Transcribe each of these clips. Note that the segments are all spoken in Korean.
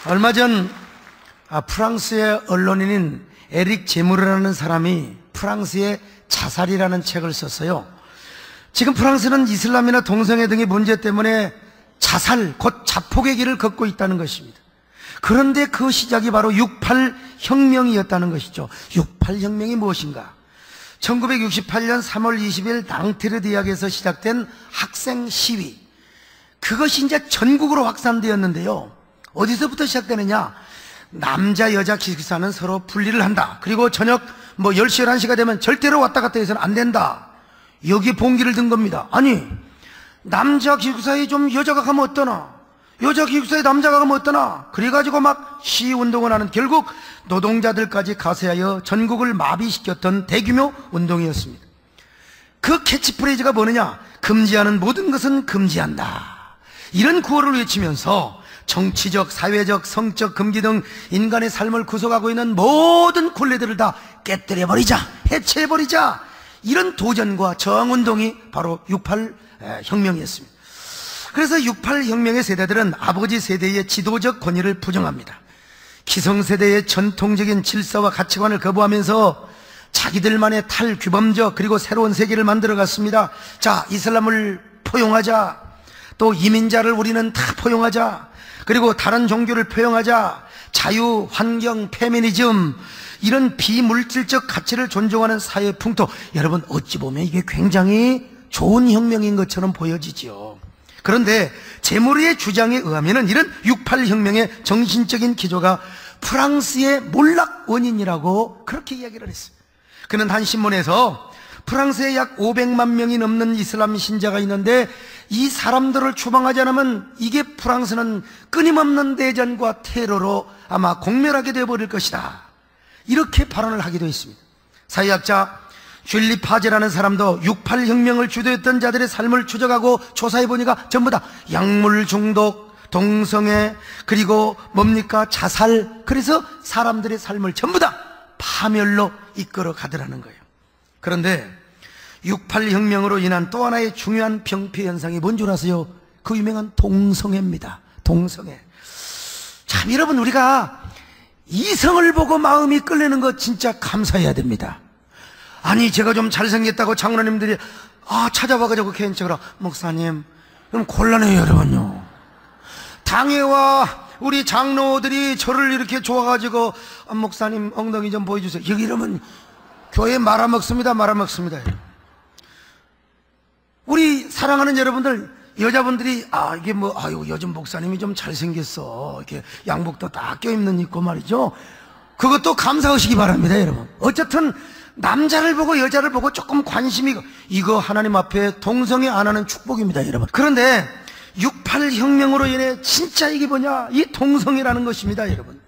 얼마 전 프랑스의 언론인인 에릭 제무르라는 사람이 프랑스의 자살이라는 책을 썼어요. 지금 프랑스는 이슬람이나 동성애 등의 문제 때문에 자살, 곧 자폭의 길을 걷고 있다는 것입니다. 그런데 그 시작이 바로 6.8 혁명이었다는 것이죠. 6.8 혁명이 무엇인가? 1968년 3월 20일 낭테르 대학에서 시작된 학생 시위, 그것이 이제 전국으로 확산되었는데요. 어디서부터 시작되느냐? 남자 여자 기숙사는 서로 분리를 한다. 그리고 저녁 10시 11시가 되면 절대로 왔다 갔다 해서는 안 된다. 여기 봉기를 든 겁니다. 아니, 남자 기숙사에 좀 여자가 가면 어떠나, 여자 기숙사에 남자가 가면 어떠나, 그래가지고 막 시위운동을 하는, 결국 노동자들까지 가세하여 전국을 마비시켰던 대규모 운동이었습니다. 그 캐치프레이즈가 뭐느냐? 금지하는 모든 것은 금지한다. 이런 구호를 외치면서 정치적, 사회적, 성적 금기 등 인간의 삶을 구속하고 있는 모든 굴레들을 다 깨뜨려버리자, 해체해버리자, 이런 도전과 저항운동이 바로 6.8 혁명이었습니다. 그래서 6.8 혁명의 세대들은 아버지 세대의 지도적 권위를 부정합니다. 기성세대의 전통적인 질서와 가치관을 거부하면서 자기들만의 탈규범적 그리고 새로운 세계를 만들어갔습니다. 자, 이슬람을 포용하자, 또 이민자를 우리는 다 포용하자, 그리고 다른 종교를 포용하자, 자유, 환경, 페미니즘, 이런 비물질적 가치를 존중하는 사회 풍토. 여러분, 어찌 보면 이게 굉장히 좋은 혁명인 것처럼 보여지죠. 그런데 제무르의 주장에 의하면 이런 6.8 혁명의 정신적인 기조가 프랑스의 몰락 원인이라고 그렇게 이야기를 했어요. 그는 한 신문에서 프랑스에 약 500만 명이 넘는 이슬람 신자가 있는데 이 사람들을 추방하지 않으면 이게 프랑스는 끊임없는 대전과 테러로 아마 공멸하게 되어버릴 것이다, 이렇게 발언을 하기도 했습니다. 사회학자 슐리 파제라는 사람도 6.8 혁명을 주도했던 자들의 삶을 추적하고 조사해보니까 전부 다 약물 중독, 동성애, 그리고 자살, 그래서 사람들의 삶을 전부 다 파멸로 이끌어 가더라는 거예요. 그런데 6.8 혁명으로 인한 또 하나의 중요한 병폐 현상이 뭔 줄 아세요? 그 유명한 동성애입니다. 동성애. 참, 여러분, 우리가 이성을 보고 마음이 끌리는 거 진짜 감사해야 됩니다. 아니, 제가 좀 잘생겼다고 장로님들이 찾아와가지고 개인적으로, 목사님, 그럼 곤란해요, 여러분요. 당회와 우리 장로들이 저를 이렇게 좋아가지고, 목사님 엉덩이 좀 보여주세요, 여기 이러면 교회 말아먹습니다. 말아먹습니다. 우리 사랑하는 여러분들, 여자분들이 이게 요즘 목사님이 좀 잘생겼어, 이렇게 양복도 딱 껴입는 입고 말이죠. 그것도 감사하시기 바랍니다, 여러분. 어쨌든 남자를 보고 여자를 보고 조금 관심이, 이거 하나님 앞에 동성애 안 하는 축복입니다, 여러분. 그런데 6.8 혁명으로 인해 진짜 이게 뭐냐? 이 동성애라는 것입니다, 여러분.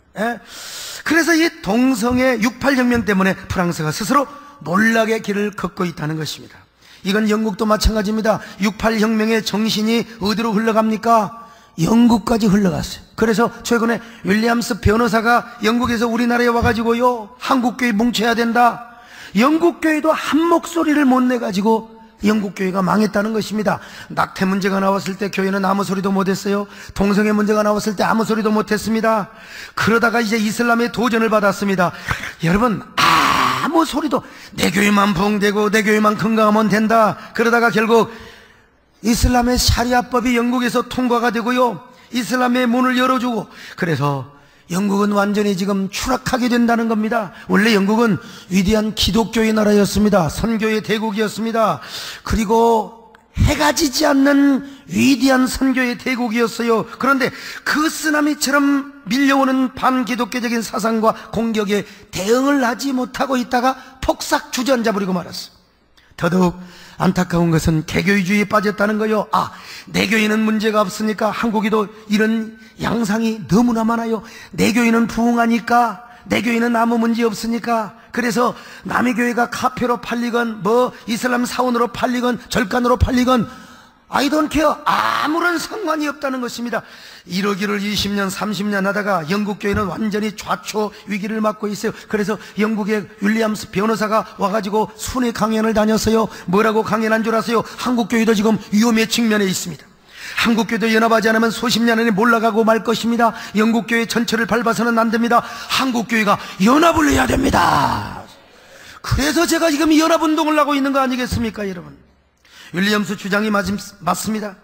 그래서 이 동성애 6.8 혁명 때문에 프랑스가 스스로 몰락의 길을 걷고 있다는 것입니다. 이건 영국도 마찬가지입니다. 6.8 혁명의 정신이 어디로 흘러갑니까? 영국까지 흘러갔어요. 그래서 최근에 윌리엄스 변호사가 영국에서 우리나라에 와가지고요, 한국교회 뭉쳐야 된다, 영국교회도 한 목소리를 못 내가지고 영국교회가 망했다는 것입니다. 낙태 문제가 나왔을 때 교회는 아무 소리도 못했어요. 동성애 문제가 나왔을 때 아무 소리도 못했습니다. 그러다가 이제 이슬람의 도전을 받았습니다. 여러분, 아무 소리도, 내 교회만 부흥되고 내 교회만 건강하면 된다. 그러다가 결국 이슬람의 샤리아법이 영국에서 통과가 되고요, 이슬람의 문을 열어주고, 그래서 영국은 완전히 지금 추락하게 된다는 겁니다. 원래 영국은 위대한 기독교의 나라였습니다. 선교의 대국이었습니다. 그리고 해가 지지 않는 위대한 선교의 대국이었어요. 그런데 그 쓰나미처럼 밀려오는 반기독교적인 사상과 공격에 대응을 하지 못하고 있다가 폭삭 주저앉아 버리고 말았어요. 더더욱 안타까운 것은 개교주의에 빠졌다는 거요. 내 교회는 문제가 없으니까 한국에도 이런 양상이 너무나 많아요. 내 교회는 부흥하니까, 내 교회는 아무 문제 없으니까, 그래서 남의 교회가 카페로 팔리건 이슬람 사원으로 팔리건 절간으로 팔리건 I don't care, 아무런 상관이 없다는 것입니다. 이러기를 20년 30년 하다가 영국 교회는 완전히 좌초 위기를 맞고 있어요. 그래서 영국의 윌리엄스 변호사가 와가지고 순회 강연을 다녔어요. 뭐라고 강연한 줄 아세요? 한국 교회도 지금 위험의 측면에 있습니다. 한국교회도 연합하지 않으면 수십 년 안에 몰락하고 말 것입니다. 영국교회 전체를 밟아서는 안 됩니다. 한국교회가 연합을 해야 됩니다. 그래서 제가 지금 연합운동을 하고 있는 거 아니겠습니까, 여러분? 윌리엄스 주장이 맞습니다.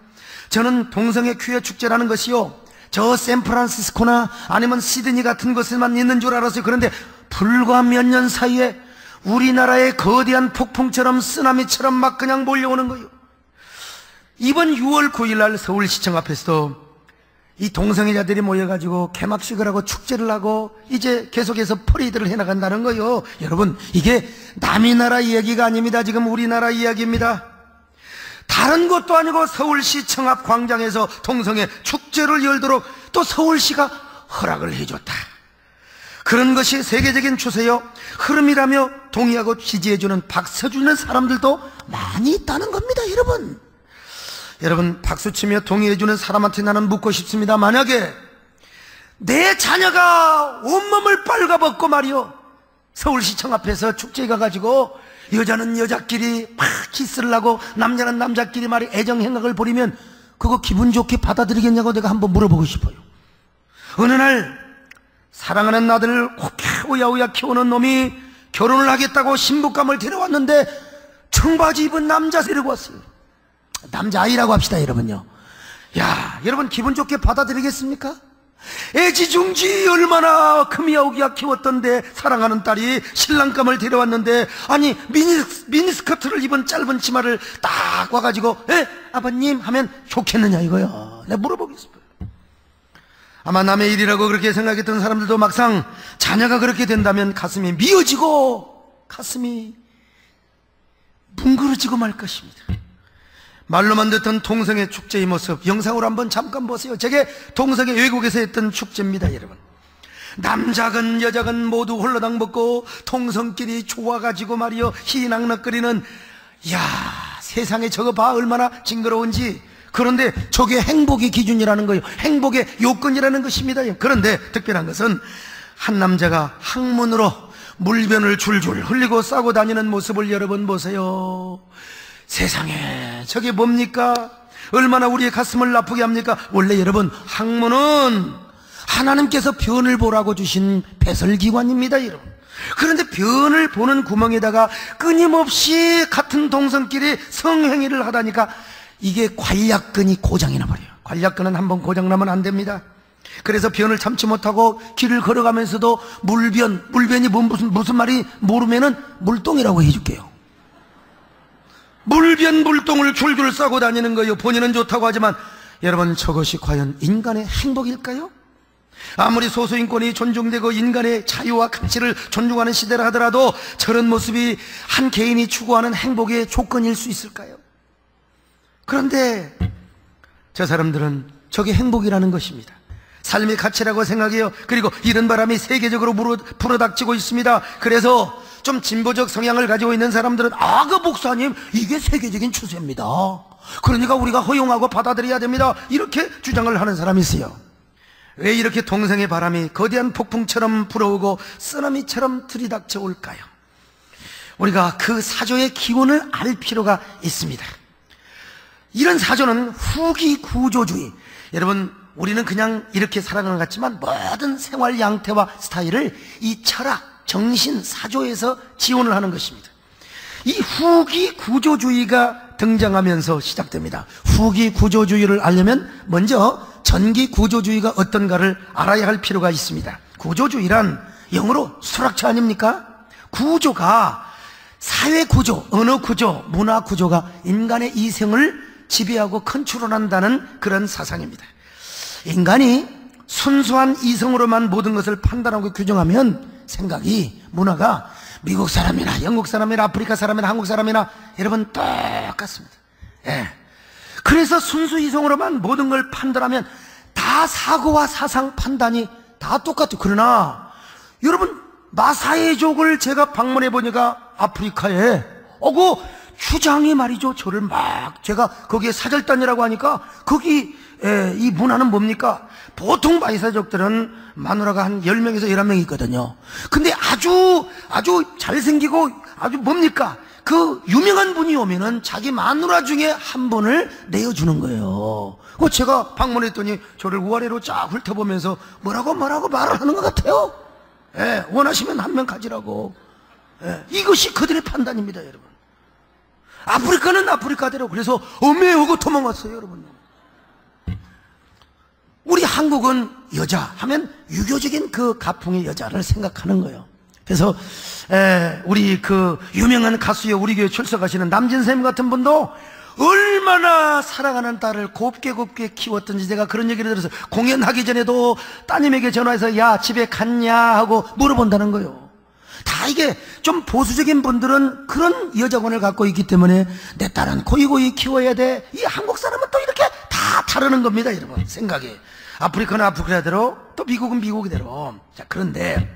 저는 동성애 퀴어 축제라는 것이요, 저 샌프란시스코나 아니면 시드니 같은 곳에만 있는 줄 알았어요. 그런데 불과 몇 년 사이에 우리나라의 거대한 폭풍처럼 쓰나미처럼 막 그냥 몰려오는 거예요. 이번 6월 9일 날 서울시청 앞에서도 이 동성애자들이 모여가지고 개막식을 하고 축제를 하고 이제 계속해서 퍼레이드를 해나간다는 거예요. 여러분, 이게 남의 나라 이야기가 아닙니다. 지금 우리나라 이야기입니다. 다른 것도 아니고 서울시청 앞 광장에서 동성애 축제를 열도록 또 서울시가 허락을 해줬다. 그런 것이 세계적인 추세요. 흐름이라며 동의하고 지지해주는 박수주는 사람들도 많이 있다는 겁니다. 여러분, 박수치며 동의해주는 사람한테 나는 묻고 싶습니다. 만약에 내 자녀가 온몸을 빨가벗고 말이요, 서울시청 앞에서 축제에 가가지고 여자는 여자끼리 막 키스를 하고 남자는 남자끼리 말이 애정행각을 벌이면 그거 기분 좋게 받아들이겠냐고 내가 한번 물어보고 싶어요. 어느 날 사랑하는 아들을 오야오야 키우는 놈이 결혼을 하겠다고 신부감을 데려왔는데 청바지 입은 남자 데리고 왔어요. 남자아이라고 합시다, 여러분요. 야, 여러분 기분 좋게 받아들이겠습니까? 애지중지 얼마나 금이야오기야 키웠던데 사랑하는 딸이 신랑감을 데려왔는데, 아니 미니스커트를 입은 짧은 치마를 딱 와가지고 아버님 하면 좋겠느냐 이거요. 내가 물어보겠습니다. 아마 남의 일이라고 그렇게 생각했던 사람들도 막상 자녀가 그렇게 된다면 가슴이 미어지고 가슴이 뭉그러지고 말 것입니다. 말로만 듣던 동성애 축제의 모습 영상으로 한번 잠깐 보세요. 저게 동성애 외국에서 했던 축제입니다, 여러분. 남자건 여자건 모두 홀로당 먹고 동성끼리 좋아가지고 말이요 희낙낙거리는, 야, 세상에 저거 봐 얼마나 징그러운지. 그런데 저게 행복의 기준이라는 거예요. 행복의 요건이라는 것입니다. 그런데 특별한 것은 한 남자가 항문으로 물변을 줄줄 흘리고 싸고 다니는 모습을 여러분 보세요. 세상에 저게 뭡니까? 얼마나 우리의 가슴을 아프게 합니까? 원래 여러분, 항문은 하나님께서 변을 보라고 주신 배설기관입니다, 여러분. 그런데 변을 보는 구멍에다가 끊임없이 같은 동성끼리 성행위를 하다니까 이게 관략근이 고장이 나버려요. 관략근은 한번 고장나면 안 됩니다. 그래서 변을 참지 못하고 길을 걸어가면서도 물변이 무슨 말이 모르면은 물똥이라고 해줄게요. 물똥을 줄줄 싸고 다니는 거예요. 본인은 좋다고 하지만 여러분, 저것이 과연 인간의 행복일까요? 아무리 소수인권이 존중되고 인간의 자유와 가치를 존중하는 시대라 하더라도 저런 모습이 한 개인이 추구하는 행복의 조건일 수 있을까요? 그런데 저 사람들은 저게 행복이라는 것입니다. 삶의 가치라고 생각해요. 그리고 이런 바람이 세계적으로 불어닥치고 있습니다. 그래서 좀 진보적 성향을 가지고 있는 사람들은 그 목사님, 이게 세계적인 추세입니다. 그러니까 우리가 허용하고 받아들여야 됩니다. 이렇게 주장을 하는 사람이 있어요. 왜 이렇게 동성애 바람이 거대한 폭풍처럼 불어오고 쓰나미처럼 들이닥쳐 올까요? 우리가 그 사조의 기원을 알 필요가 있습니다. 이런 사조는 후기 구조주의. 여러분, 우리는 그냥 이렇게 살아가는 것 같지만 모든 생활 양태와 스타일을 이 철학, 정신, 사조에서 지원을 하는 것입니다. 이 후기 구조주의가 등장하면서 시작됩니다. 후기 구조주의를 알려면 먼저 전기 구조주의가 어떤가를 알아야 할 필요가 있습니다. 구조주의란 영어로 수락처 아닙니까? 구조가 사회 구조, 언어 구조, 문화 구조가 인간의 이생을 지배하고 컨트롤한다는 그런 사상입니다. 인간이 순수한 이성으로만 모든 것을 판단하고 규정하면 생각이, 문화가 미국 사람이나 영국 사람이나 아프리카 사람이나 한국 사람이나 여러분 똑같습니다. 예. 그래서 순수 이성으로만 모든 걸 판단하면 다 사고와 사상 판단이 다 똑같아요. 그러나 여러분, 마사이족을 제가 방문해 보니까 아프리카에 그 주장이 말이죠, 저를 막, 제가 거기에 사절단이라고 하니까 거기 이 문화는 뭡니까? 보통 마사이족들은 마누라가 한 10명에서 11명 있거든요. 근데 아주 잘생기고 아주 뭡니까? 그 유명한 분이 오면은 자기 마누라 중에 한 분을 내어주는 거예요. 제가 방문했더니 저를 우아래로 쫙 훑어보면서 뭐라고 말을 하는 것 같아요. 예, 원하시면 한 명 가지라고. 예, 이것이 그들의 판단입니다, 여러분. 아프리카는 아프리카대로 그래서 엄매하고 도망갔어요, 여러분. 우리 한국은 여자 하면 유교적인 그 가풍의 여자를 생각하는 거예요. 그래서 우리 그 유명한 가수에 우리 교회 출석하시는 남진쌤 같은 분도 얼마나 사랑하는 딸을 곱게 키웠던지 제가 그런 얘기를 들어서 공연하기 전에도 따님에게 전화해서 야 집에 갔냐 하고 물어본다는 거예요. 다 이게 좀 보수적인 분들은 그런 여자관을 갖고 있기 때문에 내 딸은 고이고이 키워야 돼. 이 한국 사람은 또 이렇게 다 다르는 겁니다, 여러분. 생각이. 아프리카는 아프리카대로 또 미국은 미국대로. 자, 그런데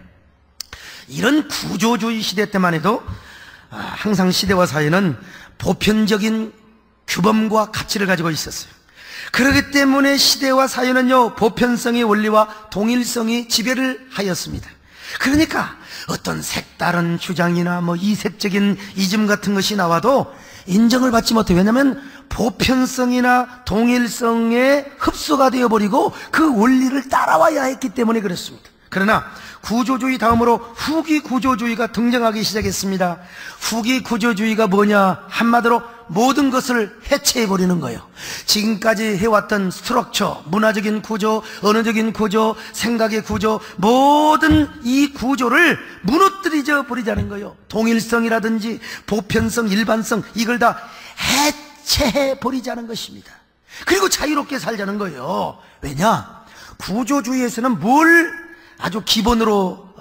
이런 구조주의 시대 때만 해도 항상 시대와 사회는 보편적인 규범과 가치를 가지고 있었어요. 그렇기 때문에 시대와 사회는요, 보편성의 원리와 동일성이 지배를 하였습니다. 그러니까 어떤 색다른 주장이나 이색적인 이즘 같은 것이 나와도 인정을 받지 못해요. 왜냐하면 보편성이나 동일성에 흡수가 되어버리고 그 원리를 따라와야 했기 때문에 그렇습니다. 그러나 구조주의 다음으로 후기 구조주의가 등장하기 시작했습니다. 후기 구조주의가 뭐냐? 한마디로 모든 것을 해체해버리는 거예요. 지금까지 해왔던 스트럭처, 문화적인 구조, 언어적인 구조, 생각의 구조, 모든 이 구조를 무너뜨리져 버리자는 거예요. 동일성이라든지 보편성, 일반성, 이걸 다 해체해버리자는 것입니다. 그리고 자유롭게 살자는 거예요. 왜냐? 구조주의에서는 뭘 아주 기본으로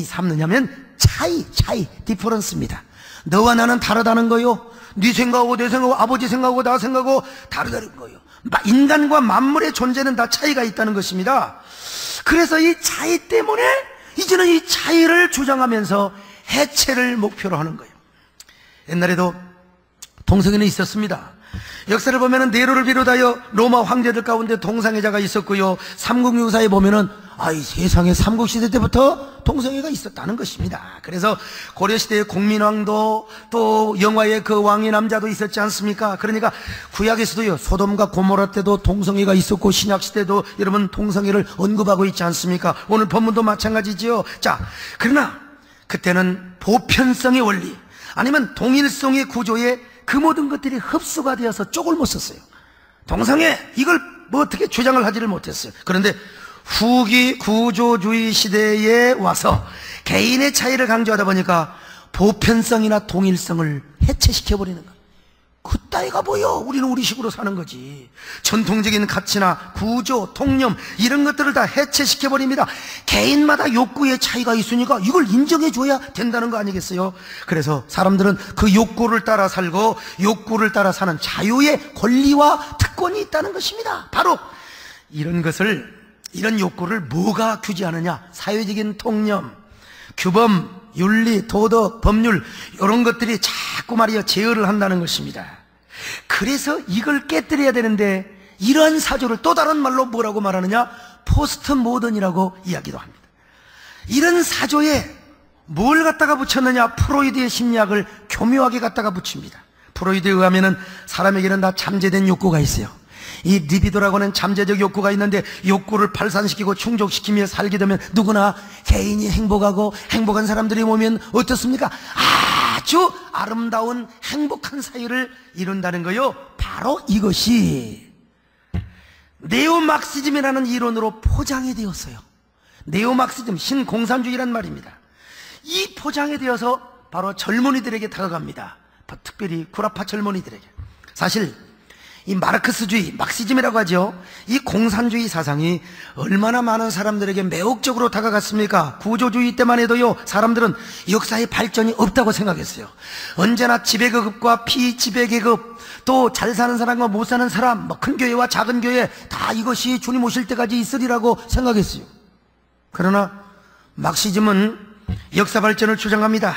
삼느냐면 차이, 디퍼런스입니다. 너와 나는 다르다는 거요. 네 생각하고 내 생각하고 아버지 생각하고 나 생각하고 다르다는 거예요. 인간과 만물의 존재는 다 차이가 있다는 것입니다. 그래서 이 차이 때문에 이제는 이 차이를 주장하면서 해체를 목표로 하는 거예요. 옛날에도 동성애는 있었습니다. 역사를 보면은 네로를 비롯하여 로마 황제들 가운데 동성애자가 있었고요. 삼국유사에 보면은 이 세상에 삼국시대 때부터 동성애가 있었다는 것입니다. 그래서 고려시대의 공민왕도 또 영화의 그 왕의 남자도 있었지 않습니까? 그러니까 구약에서도요, 소돔과 고모라 때도 동성애가 있었고 신약시대도 여러분 동성애를 언급하고 있지 않습니까? 오늘 본문도 마찬가지지요. 자, 그러나 그때는 보편성의 원리 아니면 동일성의 구조에 그 모든 것들이 흡수가 되어서 쪽을 못 썼어요. 동성애 이걸 어떻게 주장을 하지를 못했어요. 그런데 후기 구조주의 시대에 와서 개인의 차이를 강조하다 보니까 보편성이나 동일성을 해체시켜버리는 거예요. 그따위가 뭐요? 우리는 우리식으로 사는 거지. 전통적인 가치나 구조, 통념 이런 것들을 다 해체시켜버립니다. 개인마다 욕구의 차이가 있으니까 이걸 인정해줘야 된다는 거 아니겠어요? 그래서 사람들은 그 욕구를 따라 살고 욕구를 따라 사는 자유의 권리와 특권이 있다는 것입니다. 바로 이런 욕구를 뭐가 규제하느냐? 사회적인 통념, 규범, 윤리, 도덕, 법률 이런 것들이 자꾸 말이야 제어를 한다는 것입니다. 그래서 이걸 깨뜨려야 되는데 이러한 사조를 또 다른 말로 뭐라고 말하느냐? 포스트 모던이라고 이야기도 합니다. 이런 사조에 뭘 갖다가 붙였느냐? 프로이드의 심리학을 교묘하게 갖다가 붙입니다. 프로이드에 의하면은 사람에게는 다 잠재된 욕구가 있어요. 이 리비도라고 하는 잠재적 욕구가 있는데 욕구를 발산시키고 충족시키며 살게 되면 누구나 개인이 행복하고 행복한 사람들이 모이면 어떻습니까? 아주 아름다운 행복한 사회를 이룬다는 거요. 바로 이것이 네오막시즘이라는 이론으로 포장이 되었어요. 네오막시즘, 신공산주의란 말입니다. 이 포장이 되어서 바로 젊은이들에게 다가갑니다. 특별히 구라파 젊은이들에게. 사실 이 마르크스주의, 막시즘이라고 하죠. 이 공산주의 사상이 얼마나 많은 사람들에게 매혹적으로 다가갔습니까? 구조주의 때만 해도요, 사람들은 역사의 발전이 없다고 생각했어요. 언제나 지배계급과 피지배계급, 또 잘 사는 사람과 못 사는 사람, 큰 교회와 작은 교회 다 이것이 주님 오실 때까지 있으리라고 생각했어요. 그러나 막시즘은 역사 발전을 주장합니다.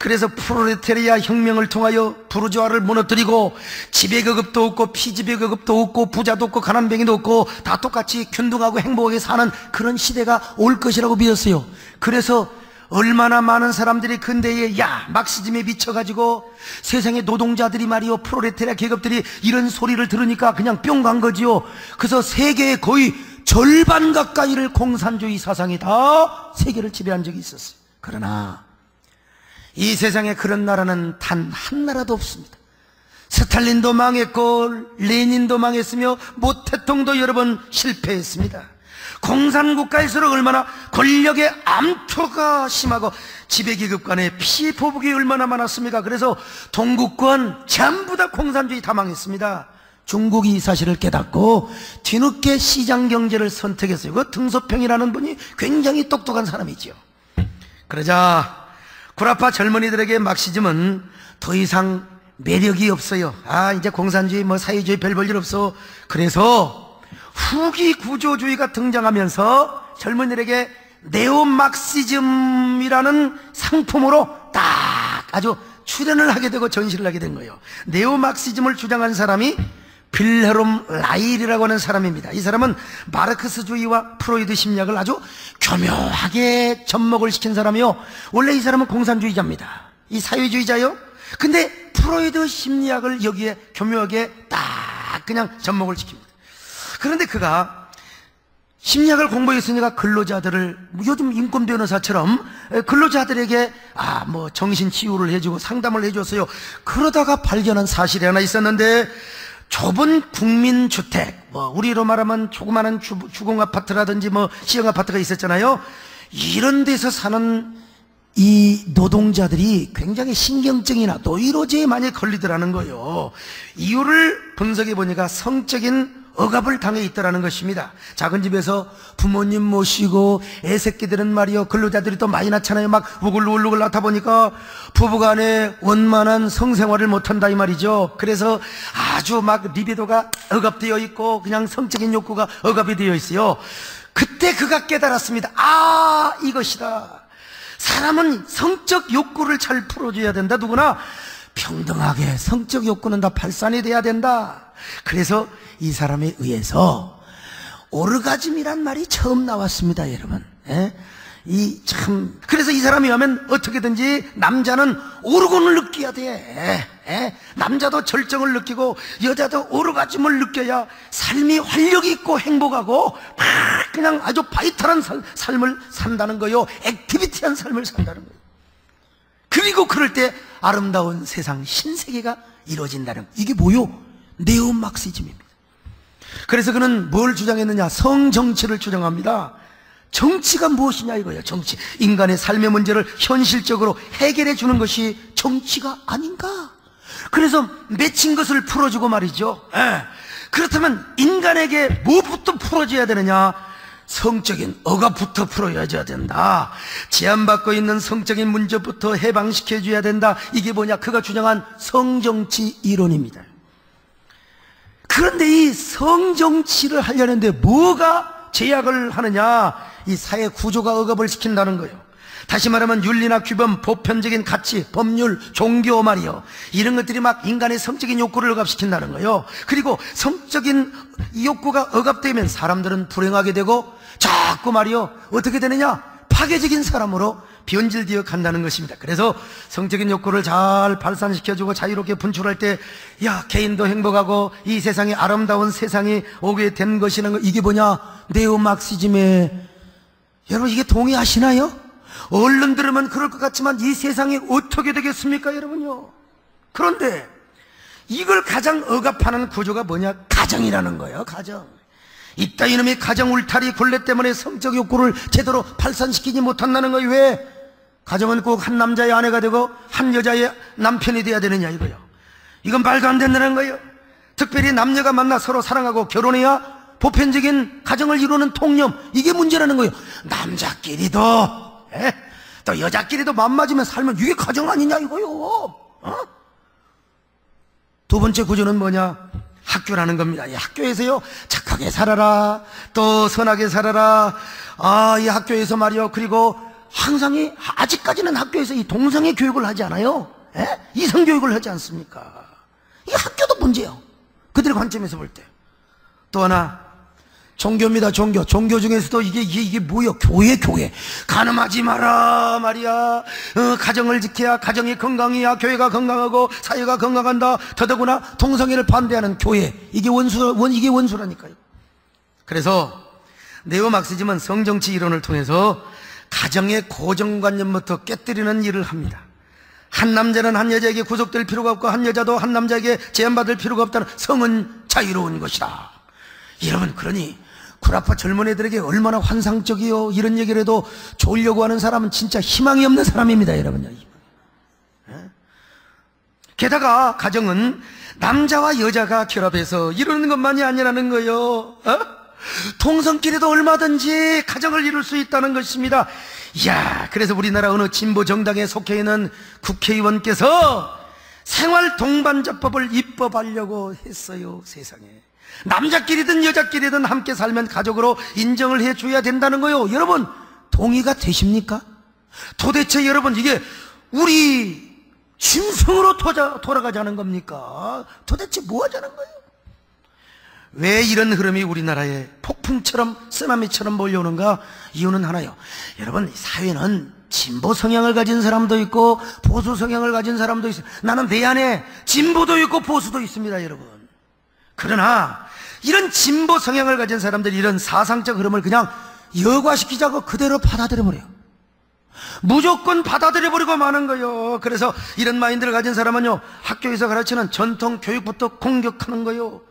그래서 프롤레타리아 혁명을 통하여 부르주아를 무너뜨리고 지배계급도 없고 피지배계급도 없고 부자도 없고 가난뱅이도 없고 다 똑같이 균등하고 행복하게 사는 그런 시대가 올 것이라고 믿었어요. 그래서 얼마나 많은 사람들이 근대에 막시즘에 미쳐가지고 세상의 노동자들이 말이요, 프롤레타리아 계급들이 이런 소리를 들으니까 그냥 뿅 간 거지요. 그래서 세계의 거의 절반 가까이를 공산주의 사상이 다 세계를 지배한 적이 있었어요. 그러나 이 세상에 그런 나라는 단 한 나라도 없습니다. 스탈린도 망했고 레닌도 망했으며 모태통도 여러 번 실패했습니다. 공산국가에서 얼마나 권력의 암투가 심하고 지배계급 간의 피보복이 얼마나 많았습니까? 그래서 동구권 전부 다 공산주의 다 망했습니다. 중국이 이 사실을 깨닫고 뒤늦게 시장경제를 선택했어요. 그 등소평이라는 분이 굉장히 똑똑한 사람이죠. 그러자 구라파 젊은이들에게 막시즘은 더 이상 매력이 없어요. 이제 공산주의 사회주의 별 볼 일 없어. 그래서 후기 구조주의가 등장하면서 젊은이들에게 네오막시즘이라는 상품으로 딱 아주 출연을 하게 되고 전시를 하게 된 거예요. 네오막시즘을 주장한 사람이 빌헤롬 라일이라고 하는 사람입니다. 이 사람은 마르크스주의와 프로이드 심리학을 아주 교묘하게 접목을 시킨 사람이요. 원래 이 사람은 공산주의자입니다. 이 사회주의자요. 근데 프로이드 심리학을 여기에 교묘하게 딱 그냥 접목을 시킵니다. 그런데 그가 심리학을 공부했으니까 근로자들을 요즘 인권 변호사처럼 근로자들에게 정신치유를 해주고 상담을 해줬어요. 그러다가 발견한 사실이 하나 있었는데, 좁은 국민주택, 우리로 말하면 조그마한 주공아파트라든지 시형아파트가 있었잖아요. 이런 데서 사는 이 노동자들이 굉장히 신경증이나 노이로제에 많이 걸리더라는 거예요. 이유를 분석해 보니까 성적인 억압을 당해 있더라는 것입니다. 작은 집에서 부모님 모시고 애새끼들은 말이요, 근로자들이 또 많이 낳잖아요. 막 우글우글우글 낳다 보니까 부부간에 원만한 성생활을 못한다 이 말이죠. 그래서 아주 막 리비도가 억압되어 있고 그냥 성적인 욕구가 억압이 되어 있어요. 그때 그가 깨달았습니다. 이것이다. 사람은 성적 욕구를 잘 풀어줘야 된다. 누구나 평등하게 성적 욕구는 다 발산이 돼야 된다. 그래서 이 사람에 의해서 오르가즘이란 말이 처음 나왔습니다, 여러분. 그래서 이 사람이 하면 어떻게든지 남자는 오르곤을 느껴야 돼. 남자도 절정을 느끼고 여자도 오르가즘을 느껴야 삶이 활력이 있고 행복하고 그냥 아주 바이탈한 삶을 산다는 거요. 액티비티한 삶을 산다는 거예요. 그리고 그럴 때 아름다운 세상 신세계가 이루어진다는 거예요. 이게 뭐요? 네오막시즘입니다. 그래서 그는 뭘 주장했느냐? 성정치를 주장합니다. 정치가 무엇이냐 이거예요. 정치, 인간의 삶의 문제를 현실적으로 해결해 주는 것이 정치가 아닌가? 그래서 맺힌 것을 풀어주고 말이죠. 그렇다면 인간에게 뭐부터 풀어줘야 되느냐? 성적인 억압부터 풀어줘야 된다. 제한받고 있는 성적인 문제부터 해방시켜줘야 된다. 이게 뭐냐? 그가 주장한 성정치 이론입니다. 그런데 이 성정치를 하려는데 뭐가 제약을 하느냐? 이 사회 구조가 억압을 시킨다는 거예요. 다시 말하면 윤리나 규범, 보편적인 가치, 법률, 종교 말이요, 이런 것들이 막 인간의 성적인 욕구를 억압시킨다는 거예요. 그리고 성적인 욕구가 억압되면 사람들은 불행하게 되고 자꾸 말이요, 어떻게 되느냐? 파괴적인 사람으로 변질되어 간다는 것입니다. 그래서 성적인 욕구를 잘 발산시켜주고 자유롭게 분출할 때 개인도 행복하고 이 세상에 아름다운 세상이 오게 된 것이라는 거, 이게 뭐냐? 네오막시즘에, 여러분 이게 동의하시나요? 얼른 들으면 그럴 것 같지만 이 세상이 어떻게 되겠습니까, 여러분요? 그런데 이걸 가장 억압하는 구조가 뭐냐? 가정이라는 거예요. 가정. 이따 이놈이 가정 울타리 굴레 때문에 성적 욕구를 제대로 발산시키지 못한다는 거예요. 왜? 가정은 꼭 한 남자의 아내가 되고 한 여자의 남편이 돼야 되느냐 이거요. 이건 말도 안 된다는 거예요. 특별히 남녀가 만나 서로 사랑하고 결혼해야 보편적인 가정을 이루는 통념, 이게 문제라는 거예요. 남자끼리도 또 여자끼리도 맘맞으면 살면 이게 가정 아니냐 이거요. 두 번째 구조는 뭐냐? 학교라는 겁니다. 이 학교에서요, 착하게 살아라, 또 선하게 살아라. 이 학교에서 말이요, 그리고 항상 아직까지는 학교에서 이 동성애 교육을 하지 않아요. 이성 교육을 하지 않습니까? 이 학교도 문제예요. 그들의 관점에서 볼 때. 또 하나, 종교입니다. 종교 중에서도 이게 뭐야? 교회. 간음하지 마라 말이야. 가정을 지켜야 가정이 건강해야 교회가 건강하고 사회가 건강한다. 더더구나 동성애를 반대하는 교회. 이게 원수라니까요. 그래서 네오막시즘은 성정치 이론을 통해서 가정의 고정관념부터 깨뜨리는 일을 합니다. 한 남자는 한 여자에게 구속될 필요가 없고 한 여자도 한 남자에게 제한받을 필요가 없다는 성은 자유로운 것이다. 여러분, 그러니 구라파 젊은 애들에게 얼마나 환상적이요. 이런 얘기를 해도 좋으려고 하는 사람은 진짜 희망이 없는 사람입니다, 여러분요. 게다가 가정은 남자와 여자가 결합해서 이루는 것만이 아니라는 거예요. 동성끼리도 얼마든지 가정을 이룰 수 있다는 것입니다. 이야, 그래서 우리나라 어느 진보 정당에 속해 있는 국회의원께서 생활 동반자법을 입법하려고 했어요. 세상에. 남자끼리든 여자끼리든 함께 살면 가족으로 인정을 해줘야 된다는 거요. 여러분, 동의가 되십니까? 도대체 여러분, 이게 우리 짐승으로 돌아가자는 겁니까? 도대체 뭐 하자는 거예요? 왜 이런 흐름이 우리나라에 폭풍처럼 쓰나미처럼 몰려오는가? 이유는 하나요. 여러분, 사회는 진보 성향을 가진 사람도 있고 보수 성향을 가진 사람도 있어요. 나는 내 안에 진보도 있고 보수도 있습니다, 여러분. 그러나 이런 진보 성향을 가진 사람들이 이런 사상적 흐름을 그냥 여과시키자고 그대로 받아들여버려요. 무조건 받아들여버리고 마는 거예요. 그래서 이런 마인드를 가진 사람은요, 학교에서 가르치는 전통 교육부터 공격하는 거예요.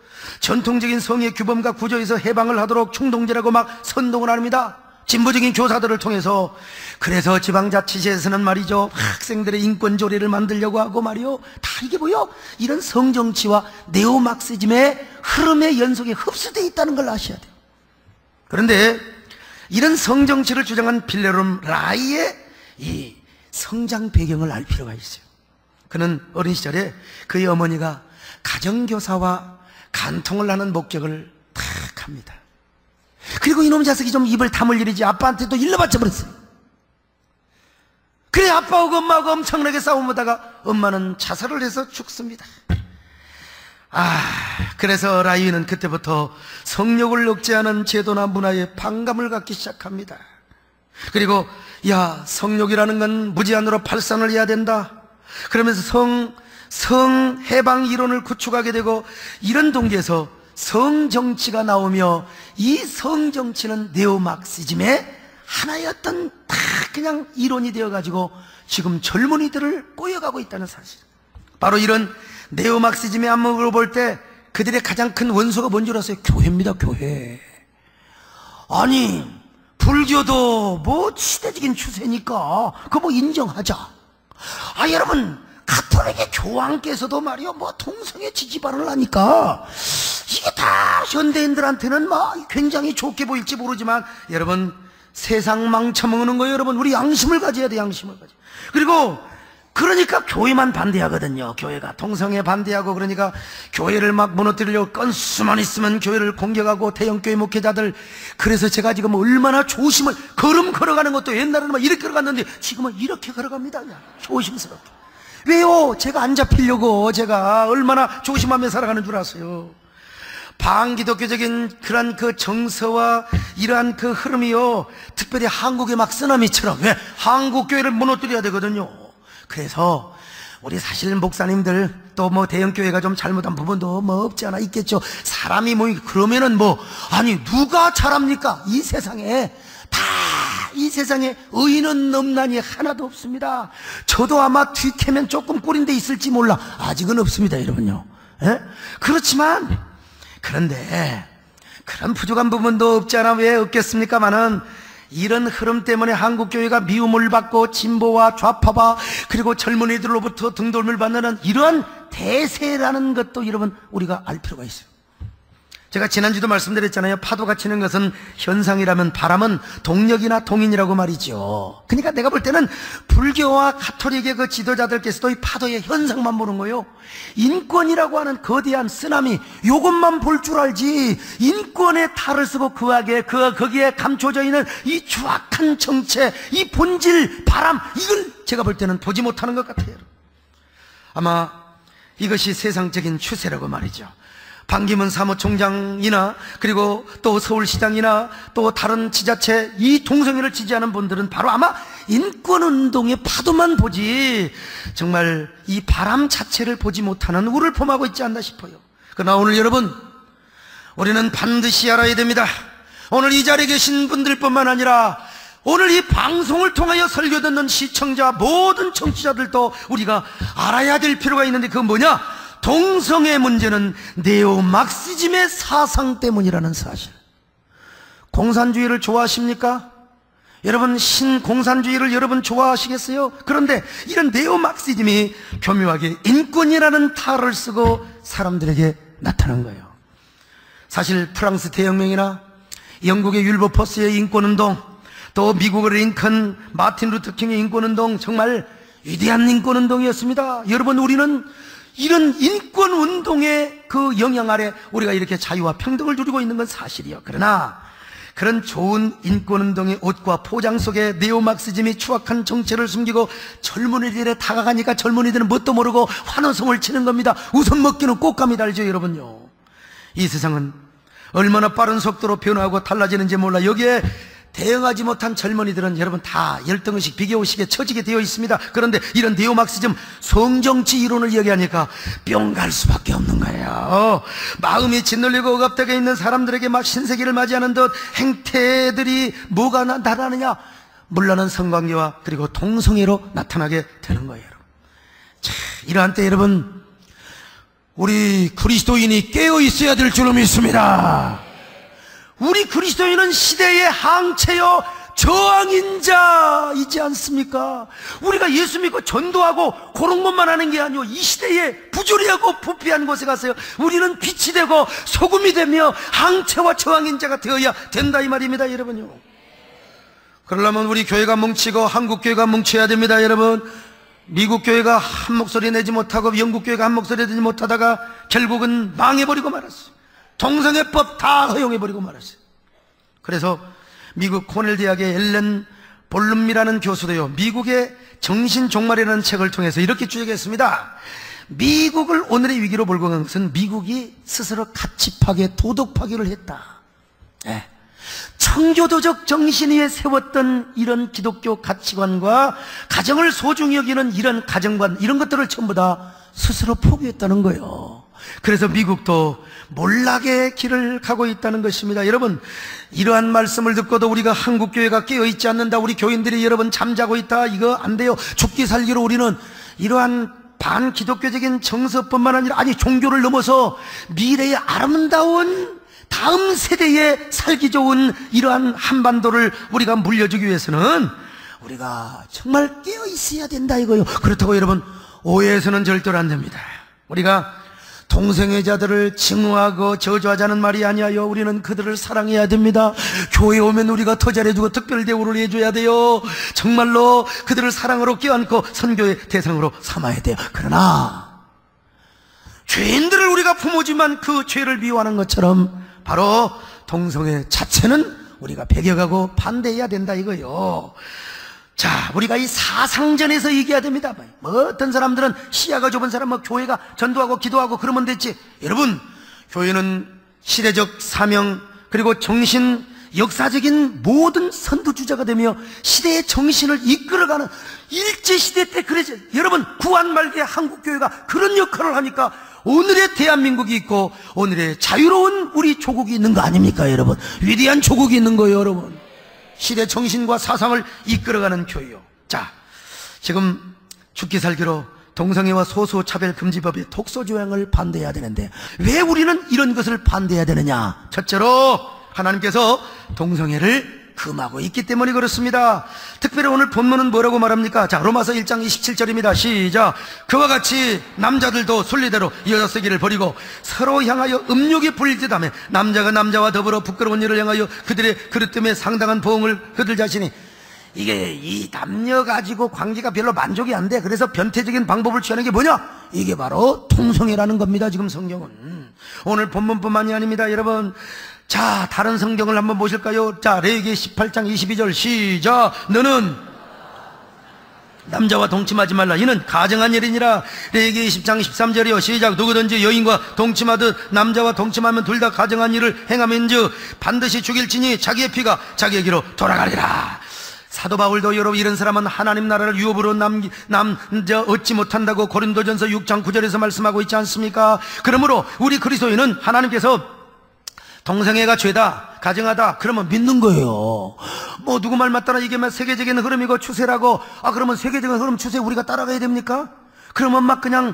전통적인 성의 규범과 구조에서 해방을 하도록 충동지라고 막 선동을 합니다. 진보적인 교사들을 통해서. 그래서 지방자치제에서는 말이죠, 학생들의 인권 조례를 만들려고 하고 말이요, 다 이게 뭐요? 이런 성정치와 네오막시즘의 흐름의 연속에 흡수되어 있다는 걸 아셔야 돼요. 그런데 이런 성정치를 주장한 빌레롬 라이의 이 성장 배경을 알 필요가 있어요. 그는 어린 시절에 그의 어머니가 가정교사와 간통을 하는 목격을 탁 합니다. 그리고 이놈 자식이 좀 입을 다물 일이지 아빠한테 또 일러바쳐 버렸어요. 그래, 아빠하고 엄마하고 엄청나게 싸움하다가 엄마는 자살을 해서 죽습니다. 그래서 라이는 그때부터 성욕을 억제하는 제도나 문화에 반감을 갖기 시작합니다. 그리고 야, 성욕이라는 건 무제한으로 발산을 해야 된다. 그러면서 성해방 이론을 구축하게 되고, 이런 동기에서 성정치가 나오며, 이 성정치는 네오막시즘의 하나의 어떤 다 그냥 이론이 되어가지고 지금 젊은이들을 꼬여가고 있다는 사실. 바로 이런 네오막시즘의 안목으로 볼 때 그들의 가장 큰 원소가 뭔 줄 아세요? 교회입니다, 교회. 아니, 불교도 뭐 시대적인 추세니까 그거 뭐 인정하자. 여러분, 가톨릭의 교황께서도 말이요, 뭐 동성애 지지 발언을 하니까 이게 다 현대인들한테는 막 굉장히 좋게 보일지 모르지만, 여러분, 세상 망쳐먹는 거예요. 여러분, 우리 양심을 가져야 돼, 양심을 가져. 그리고 그러니까 교회만 반대하거든요. 교회가 동성애 반대하고, 그러니까 교회를 막 무너뜨리려고 건수만 있으면 교회를 공격하고, 대형교회 목회자들. 그래서 제가 지금 얼마나 조심을, 걸음 걸어가는 것도 옛날에는 막 이렇게 걸어갔는데 지금은 이렇게 걸어갑니다. 그냥 조심스럽게. 왜요? 제가 안 잡히려고 제가 얼마나 조심하며 살아가는 줄 아세요? 반기독교적인 그런 그 정서와 이러한 그 흐름이요, 특별히 한국의 막 쓰나미처럼, 왜? 한국 교회를 무너뜨려야 되거든요. 그래서 우리 사실 목사님들 또 뭐 대형교회가 좀 잘못한 부분도 뭐 없지 않아 있겠죠. 사람이 뭐 그러면은 뭐, 아니 누가 잘합니까? 이 세상에 다, 이 세상에 의인은 넘나니 하나도 없습니다. 저도 아마 뒤캐면 조금 꼴인 데 있을지 몰라. 아직은 없습니다, 여러분요. 그렇지만, 그런데 그런 부족한 부분도 없지 않아 왜 없겠습니까마는, 이런 흐름 때문에 한국교회가 미움을 받고 진보와 좌파와 그리고 젊은이들로부터 등돌림을 받는 이러한 대세라는 것도 여러분 우리가 알 필요가 있어요. 제가 지난주도 말씀드렸잖아요. 파도가 치는 것은 현상이라면 바람은 동력이나 동인이라고 말이죠. 그러니까 내가 볼 때는 불교와 가톨릭의 그 지도자들께서도 이 파도의 현상만 보는 거예요. 인권이라고 하는 거대한 쓰나미, 요것만 볼 줄 알지, 인권의 탈을 쓰고 거기에 감춰져 있는 이 추악한 정체, 이 본질, 바람, 이걸 제가 볼 때는 보지 못하는 것 같아요. 아마 이것이 세상적인 추세라고 말이죠. 반기문 사무총장이나 그리고 또 서울시장이나 또 다른 지자체 이 동성애를 지지하는 분들은 바로 아마 인권운동의 파도만 보지 정말 이 바람 자체를 보지 못하는 우를 범하고 있지 않나 싶어요. 그러나 오늘 여러분, 우리는 반드시 알아야 됩니다. 오늘 이 자리에 계신 분들뿐만 아니라 오늘 이 방송을 통하여 설교 듣는 시청자 모든 청취자들도 우리가 알아야 될 필요가 있는데, 그건 뭐냐? 동성애 문제는 네오막시즘의 사상 때문이라는 사실. 공산주의를 좋아하십니까? 여러분, 신공산주의를 여러분 좋아하시겠어요? 그런데 이런 네오막시즘이 교묘하게 인권이라는 탈을 쓰고 사람들에게 나타난 거예요. 사실 프랑스 대혁명이나 영국의 율버포스의 인권운동, 또 미국의 링컨, 마틴 루터킹의 인권운동, 정말 위대한 인권운동이었습니다. 여러분, 우리는 이런 인권운동의 그 영향 아래 우리가 이렇게 자유와 평등을 누리고 있는 건 사실이요. 그러나 그런 좋은 인권운동의 옷과 포장 속에 네오막시즘이 추악한 정체를 숨기고 젊은이들에 다가가니까 젊은이들은 뭣도 모르고 환호성을 치는 겁니다. 우선 먹기는 꽃감이 달죠. 여러분요, 이 세상은 얼마나 빠른 속도로 변화하고 달라지는지 몰라. 여기에 대응하지 못한 젊은이들은 여러분 다 열등의식, 비교의식에 처지게 되어 있습니다. 그런데 이런 네오막시즘 성정치 이론을 얘기하니까 뿅 갈 수밖에 없는 거예요. 마음이 짓눌리고 억압되게 있는 사람들에게 막 신세기를 맞이하는 듯 행태들이 뭐가 나타나느냐? 물론은 성관계와 그리고 동성애로 나타나게 되는 거예요. 자, 이러한 때 여러분, 우리 그리스도인이 깨어 있어야 될 줄로 믿습니다. 우리 그리스도인은 시대의 항체요 저항인 자이지 않습니까? 우리가 예수 믿고 전도하고 그런 것만 하는 게 아니고 이 시대에 부조리하고 부패한 곳에 가서요, 우리는 빛이 되고 소금이 되며 항체와 저항인 자가 되어야 된다 이 말입니다. 여러분요, 그러려면 우리 교회가 뭉치고 한국 교회가 뭉쳐야 됩니다. 여러분, 미국 교회가 한 목소리 내지 못하고 영국 교회가 한 목소리 내지 못하다가 결국은 망해버리고 말았어요. 동성애법 다 허용해버리고 말았어요. 그래서 미국 코넬 대학의 앨런 볼룸이라는 교수도요, 미국의 정신종말이라는 책을 통해서 이렇게 주장했습니다. 미국을 오늘의 위기로 몰고 간 것은 미국이 스스로 가치 파괴, 도덕 파괴를 했다. 청교도적 정신 위에 세웠던 이런 기독교 가치관과 가정을 소중히 여기는 이런 가정관, 이런 것들을 전부 다 스스로 포기했다는 거예요. 그래서 미국도 몰락의 길을 가고 있다는 것입니다. 여러분, 이러한 말씀을 듣고도 우리가 한국교회가 깨어있지 않는다, 우리 교인들이 여러분 잠자고 있다, 이거 안 돼요. 죽기 살기로 우리는 이러한 반기독교적인 정서뿐만 아니라, 아니 종교를 넘어서 미래의 아름다운 다음 세대에 살기 좋은 이러한 한반도를 우리가 물려주기 위해서는 우리가 정말 깨어있어야 된다 이거요. 그렇다고 여러분 오해해서는 절대로 안 됩니다. 우리가 동성애자들을 증오하고 저주하자는 말이 아니에요. 우리는 그들을 사랑해야 됩니다. 교회에 오면 우리가 더 잘해주고 특별 대우를 해줘야 돼요. 정말로 그들을 사랑으로 껴안고 선교의 대상으로 삼아야 돼요. 그러나 죄인들을 우리가 품어주면 그 죄를 미워하는 것처럼 바로 동성애 자체는 우리가 배격하고 반대해야 된다 이거요. 자, 우리가 이 사상전에서 얘기해야 됩니다. 뭐 어떤 사람들은 시야가 좁은 사람, 뭐 교회가 전도하고 기도하고 그러면 됐지. 여러분, 교회는 시대적 사명 그리고 정신, 역사적인 모든 선두주자가 되며 시대의 정신을 이끌어가는, 일제시대 때 그래서 여러분 구한 말기의 한국교회가 그런 역할을 하니까 오늘의 대한민국이 있고 오늘의 자유로운 우리 조국이 있는 거 아닙니까? 여러분, 위대한 조국이 있는 거예요. 여러분, 시대 정신과 사상을 이끌어가는 교회요. 자, 지금 죽기 살기로 동성애와 소수차별금지법의 독소조항을 반대해야 되는데 왜 우리는 이런 것을 반대해야 되느냐? 첫째로 하나님께서 동성애를 금하고 있기 때문에 그렇습니다. 특별히 오늘 본문은 뭐라고 말합니까? 자, 로마서 1장 27절입니다. 시작. 그와 같이 남자들도 순리대로 여자 세기를 버리고 서로 향하여 음욕에 불리듯하며 남자가 남자와 더불어 부끄러운 일을 향하여 그들의 그릇 때문에 상당한 보응을 그들 자신이, 이게 이 남녀 가지고 관계가 별로 만족이 안 돼. 그래서 변태적인 방법을 취하는 게 뭐냐? 이게 바로 동성애라는 겁니다. 지금 성경은 오늘 본문뿐만이 아닙니다. 여러분, 자, 다른 성경을 한번 보실까요? 자, 레위기 18장 22절 시작. 너는 남자와 동침하지 말라. 이는 가정한 일이니라. 레위기 20장 13절이요 시작. 누구든지 여인과 동침하듯 남자와 동침하면 둘 다 가정한 일을 행하면즉 반드시 죽일지니 자기의 피가 자기에게로 돌아가리라. 사도 바울도 여러분 이런 사람은 하나님 나라를 유업으로 남자 얻지 못한다고 고린도전서 6장 9절에서 말씀하고 있지 않습니까? 그러므로 우리 그리스도인은 하나님께서 동성애가 죄다, 가증하다 그러면 믿는 거예요. 뭐 누구 말 맞다나 이게 막 세계적인 흐름이고 추세라고. 그러면 세계적인 흐름 추세 우리가 따라가야 됩니까? 그러면 막 그냥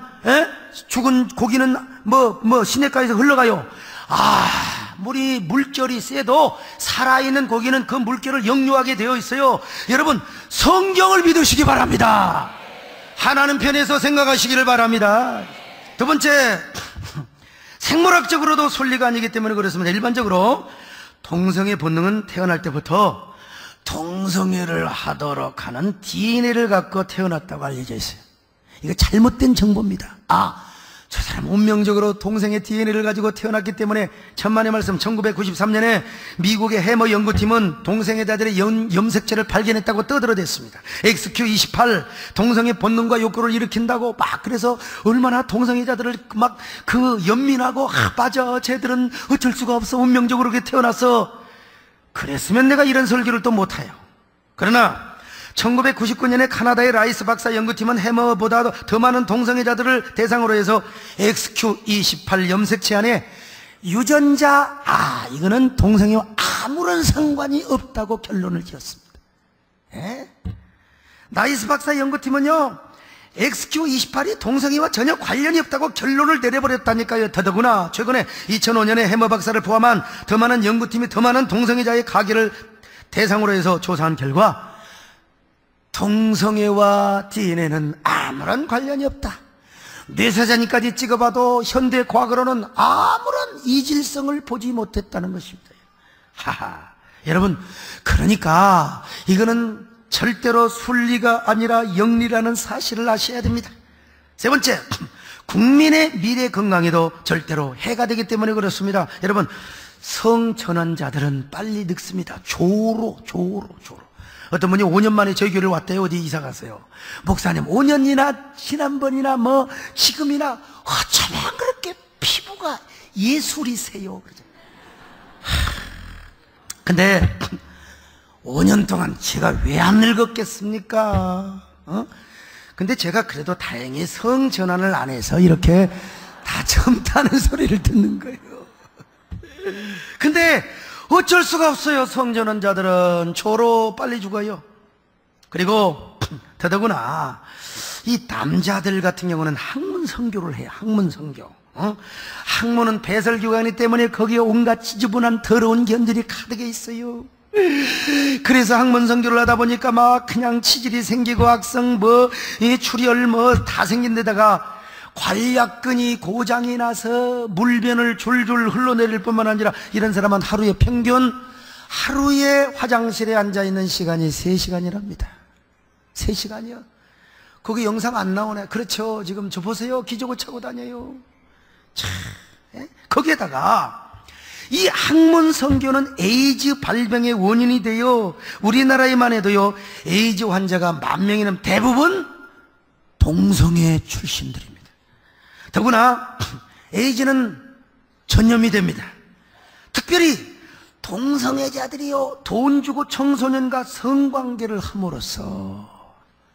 죽은 고기는 시냇가에서 흘러가요. 물이 물결이 세도 살아있는 고기는 그 물결을 역류하게 되어 있어요. 여러분 성경을 믿으시기 바랍니다. 하나님 편에서 생각하시기를 바랍니다. 두 번째, 생물학적으로도 순리가 아니기 때문에 그렇습니다. 일반적으로 동성애 본능은 태어날 때부터 동성애를 하도록 하는 DNA를 갖고 태어났다고 알려져 있어요. 이거 잘못된 정보입니다. 저 사람 운명적으로 동성애 DNA를 가지고 태어났기 때문에 천만의 말씀. 1993년에 미국의 해머 연구팀은 동성애자들의 염색체를 발견했다고 떠들어댔습니다. XQ28 동성애 본능과 욕구를 일으킨다고 그래서 얼마나 동성애자들을 연민하고 맞아 쟤들은 어쩔 수가 없어 운명적으로 그렇게 태어났어. 그랬으면 내가 이런 설교를 또 못해요. 그러나 1999년에 카나다의 라이스 박사 연구팀은 해머보다 더 많은 동성애자들을 대상으로 해서 XQ28 염색체 안에 유전자, 이거는 동성애와 아무런 상관이 없다고 결론을 지었습니다. 라이스 박사 연구팀은요, XQ28이 동성애와 전혀 관련이 없다고 결론을 내려버렸다니까요. 더더구나 최근에 2005년에 해머 박사를 포함한 더 많은 연구팀이 더 많은 동성애자의 가계를 대상으로 해서 조사한 결과 동성애와 DNA는 아무런 관련이 없다. 뇌사진까지 찍어봐도 현대 과학으로는 아무런 이질성을 보지 못했다는 것입니다. 여러분, 그러니까 이거는 절대로 순리가 아니라 영리라는 사실을 아셔야 됩니다. 세 번째, 국민의 미래 건강에도 절대로 해가 되기 때문에 그렇습니다. 여러분, 성전환자들은 빨리 늙습니다. 조로. 어떤 분이 5년 만에 저희 교회를 왔대요. 어디 이사 갔어요. 목사님 5년이나 지난번이나 지금이나 어쩌면 그렇게 피부가 예술이세요. 근데 5년 동안 제가 왜 안 늙었겠습니까? 근데 제가 그래도 다행히 성전환을 안 해서 이렇게 다 젊다는 소리를 듣는 거예요. 근데 어쩔 수가 없어요. 성전환자들은 초로 빨리 죽어요. 그리고 더더구나 이 남자들 같은 경우는 학문 선교를 해요. 학문 선교. 학문은 배설기관이기 때문에 거기에 온갖 지저분한 더러운 견들이 가득해 있어요. 그래서 학문 선교를 하다 보니까 그냥 치질이 생기고 악성 출혈 다 생긴 데다가 관략근이 고장이 나서 물변을 줄줄 흘러내릴 뿐만 아니라 이런 사람은 하루에 화장실에 앉아있는 시간이 3시간이랍니다. 3시간이요. 거기 영상 안 나오네. 그렇죠. 지금 저 보세요. 기저귀 차고 다녀요. 거기에다가 이 학문 선교는 에이즈 발병의 원인이 돼요. 우리나라에만 해도요, 에이즈 환자가 10,000명이면 대부분 동성애 출신들입니다. 더구나 에이즈는 전염이 됩니다. 특별히 동성애자들이요, 돈 주고 청소년과 성관계를 함으로써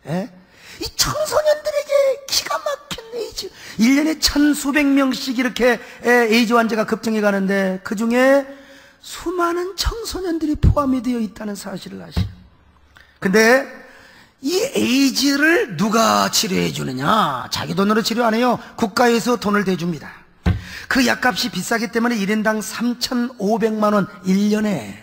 이 청소년들에게 기가 막힌 에이즈, 1년에 1,000수백 명씩 이렇게 에이즈 환자가 급증해 가는데 그 중에 수많은 청소년들이 포함이 되어 있다는 사실을 아시죠? 근데 이 에이즈를 누가 치료해 주느냐? 자기 돈으로 치료 안 해요. 국가에서 돈을 대줍니다. 그 약값이 비싸기 때문에 1인당 3,500만 원 1년에.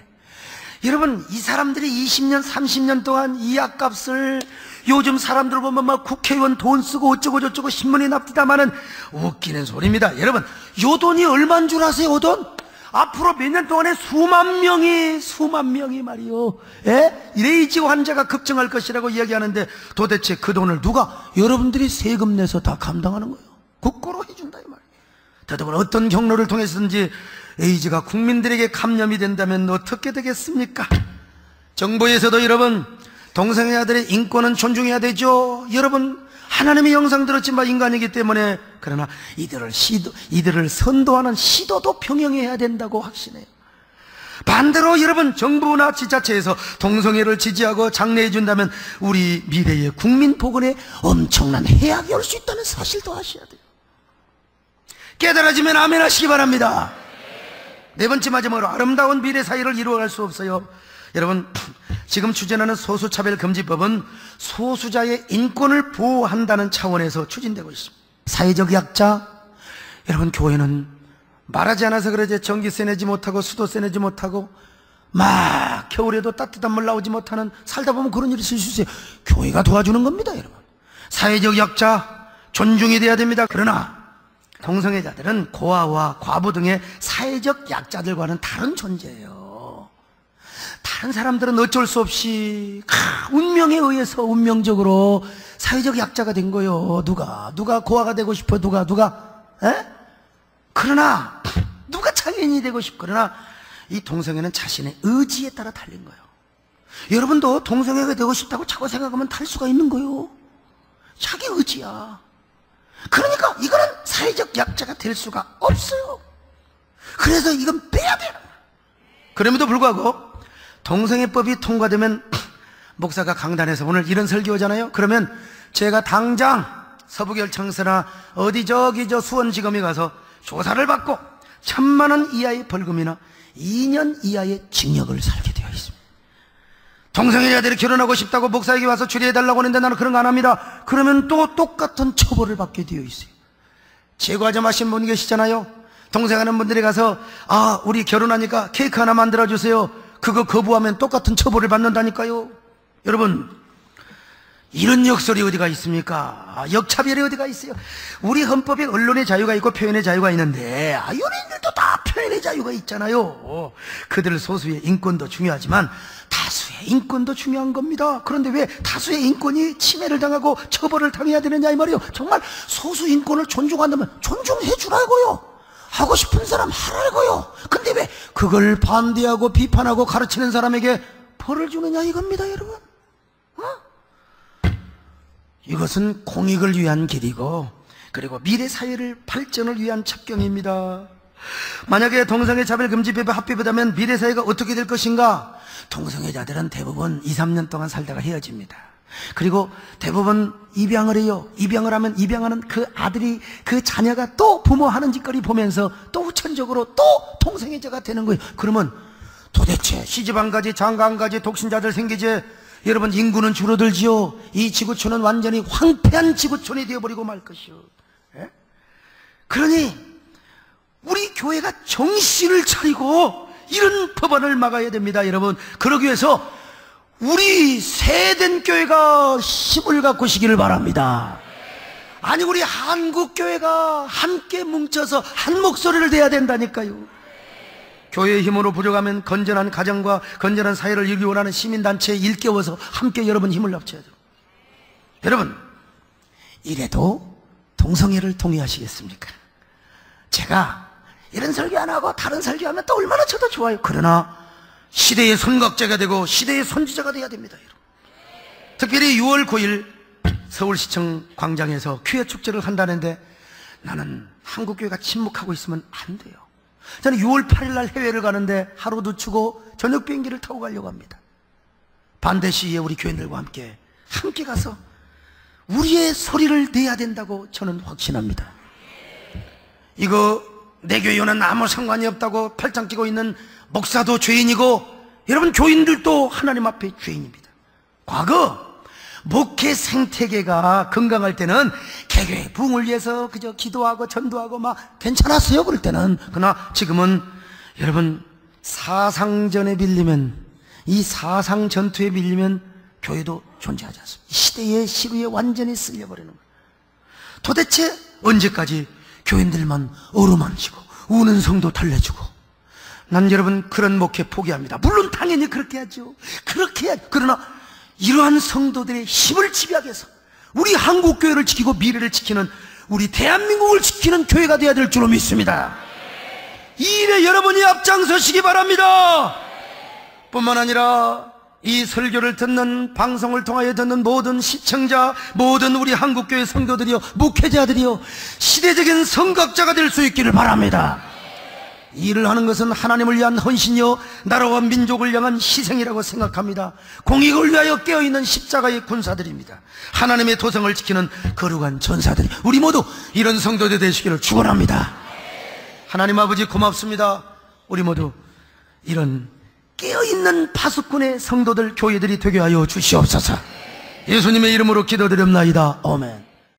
여러분, 이 사람들이 20년 30년 동안 이 약값을, 요즘 사람들 보면 국회의원 돈 쓰고 어쩌고 저쩌고 신문에 납디다마는 웃기는 소리입니다. 여러분, 요 돈이 얼마인 줄 아세요? 요 돈? 앞으로 몇 년 동안에 수만 명이 말이요, 에이즈 환자가 급증할 것이라고 이야기하는데 도대체 그 돈을 누가, 여러분들이 세금 내서 다 감당하는 거예요. 국고로 해준다 이 말이에요. 더더구나 어떤 경로를 통해서든지 에이즈가 국민들에게 감염이 된다면 어떻게 되겠습니까? 정부에서도 여러분 동성애 아들의 인권은 존중해야 되죠. 여러분, 하나님의 영상 들었지만 인간이기 때문에, 그러나 이들을 선도하는 시도도 병행해야 된다고 확신해요. 반대로 여러분, 정부나 지자체에서 동성애를 지지하고 장려해 준다면 우리 미래의 국민 복원에 엄청난 해악이 올 수 있다는 사실도 아셔야 돼요. 깨달아지면 아멘 하시기 바랍니다. 네 번째, 마지막으로 아름다운 미래 사회를 이루어갈 수 없어요. 여러분, 지금 추진하는 소수차별금지법은 소수자의 인권을 보호한다는 차원에서 추진되고 있습니다. 사회적 약자, 여러분, 교회는 말하지 않아서 그러지 전기세 내지 못하고 수도세 내지 못하고 막 겨울에도 따뜻한 물 나오지 못하는, 살다 보면 그런 일이 있을 수 있어요. 교회가 도와주는 겁니다. 여러분, 사회적 약자 존중이 돼야 됩니다. 그러나 동성애자들은 고아와 과부 등의 사회적 약자들과는 다른 존재예요. 다른 사람들은 어쩔 수 없이 운명에 의해서 운명적으로 사회적 약자가 된 거예요. 누가 고아가 되고 싶어? 누가 그러나 누가 장애인이 되고 싶어? 그러나 이 동성애는 자신의 의지에 따라 달린 거예요. 여러분도 동성애가 되고 싶다고 자꾸 생각하면 달 수가 있는 거예요. 자기 의지야. 그러니까 이거는 사회적 약자가 될 수가 없어요. 그래서 이건 빼야 돼요. 그럼에도 불구하고 동성애법이 통과되면 목사가 강단에서 오늘 이런 설교잖아요. 그러면 제가 당장 서부결청서나 어디 저기 수원지검에 가서 조사를 받고 1,000만 원 이하의 벌금이나 2년 이하의 징역을 살게 되어 있습니다. 동성애자들이 결혼하고 싶다고 목사에게 와서 추리해달라고 하는데 나는 그런 거 안 합니다. 그러면 또 똑같은 처벌을 받게 되어 있어요. 제과점 하신 분 계시잖아요. 동생하는 분들이 가서 우리 결혼하니까 케이크 하나 만들어주세요. 그거 거부하면 똑같은 처벌을 받는다니까요. 여러분, 이런 역설이 어디가 있습니까? 역차별이 어디가 있어요? 우리 헌법에 언론의 자유가 있고 표현의 자유가 있는데 연예인들도 다 표현의 자유가 있잖아요. 그들 소수의 인권도 중요하지만 다수의 인권도 중요한 겁니다. 그런데 왜 다수의 인권이 침해를 당하고 처벌을 당해야 되느냐 이 말이에요. 정말 소수 인권을 존중한다면 존중해 주라고요. 하고 싶은 사람 하라고요. 근데 왜 그걸 반대하고 비판하고 가르치는 사람에게 벌을 주느냐 이겁니다, 여러분. 이것은 공익을 위한 길이고, 그리고 미래 사회를 발전을 위한 첩경입니다. 만약에 동성애 차별금지법에 합의되면 미래 사회가 어떻게 될 것인가? 동성애자들은 대부분 2, 3년 동안 살다가 헤어집니다. 그리고 대부분 입양을 해요. 입양을 하면 입양하는 그 아들이, 그 자녀가 또 부모 하는 짓거리 보면서 또 후천적으로 또 동성애자가 되는 거예요. 그러면 도대체 시집 안 가지, 장가 안 가지, 독신자들 생기지, 여러분 인구는 줄어들지요. 이 지구촌은 완전히 황폐한 지구촌이 되어버리고 말 것이요. 예? 그러니 우리 교회가 정신을 차리고 이런 법안을 막아야 됩니다, 여러분. 그러기 위해서 우리 세된 교회가 힘을 갖고시기를 바랍니다. 아니, 우리 한국교회가 함께 뭉쳐서 한 목소리를 내야 된다니까요. 교회의 힘으로 부족하면 건전한 가정과 건전한 사회를 이루기 원하는 시민단체에 일깨워서 함께 여러분 힘을 합쳐야죠. 여러분, 이래도 동성애를 동의하시겠습니까? 제가 이런 설교 안 하고 다른 설교하면 또 얼마나 저도 좋아요. 그러나 시대의 선각자가 되고 시대의 선지자가 돼야 됩니다, 여러분. 특별히 6월 9일 서울시청 광장에서 퀴어 축제를 한다는데 나는 한국교회가 침묵하고 있으면 안 돼요. 저는 6월 8일 날 해외를 가는데 하루 늦추고 저녁 비행기를 타고 가려고 합니다. 반대 시위에 우리 교인들과 함께 가서 우리의 소리를 내야 된다고 저는 확신합니다. 이거 내 교회와는 아무 상관이 없다고 팔짱 끼고 있는 목사도 죄인이고 여러분 교인들도 하나님 앞에 죄인입니다. 과거 목회 생태계가 건강할 때는 개교의 부흥을 위해서 그저 기도하고 전도하고 막 괜찮았어요, 그럴 때는. 그러나 지금은 여러분 사상전에 밀리면, 이 사상 전투에 밀리면 교회도 존재하지 않습니다. 시대의 시루에 완전히 쓸려버리는 거예요. 도대체 언제까지 교인들만 어루만지고 우는 성도 달래주고. 난 여러분 그런 목회 포기합니다. 물론 당연히 그렇게 하죠. 그렇게 해야죠. 그러나 이러한 성도들의 힘을 지배하기 위해서 우리 한국교회를 지키고 미래를 지키는, 우리 대한민국을 지키는 교회가 되어야 될 줄로 믿습니다. 이 일에 여러분이 앞장서시기 바랍니다. 뿐만 아니라 이 설교를 듣는, 방송을 통하여 듣는 모든 시청자, 모든 우리 한국교회 성도들이요, 목회자들이요, 시대적인 선각자가 될 수 있기를 바랍니다. 이 일을 하는 것은 하나님을 위한 헌신이요, 나라와 민족을 향한 희생이라고 생각합니다. 공익을 위하여 깨어있는 십자가의 군사들입니다. 하나님의 도성을 지키는 거룩한 전사들이, 우리 모두 이런 성도들 되시기를 축원합니다. 하나님 아버지 고맙습니다. 우리 모두 이런 깨어있는 파수꾼의 성도들, 교회들이 되게 하여 주시옵소서. 예수님의 이름으로 기도드립나이다. 아멘.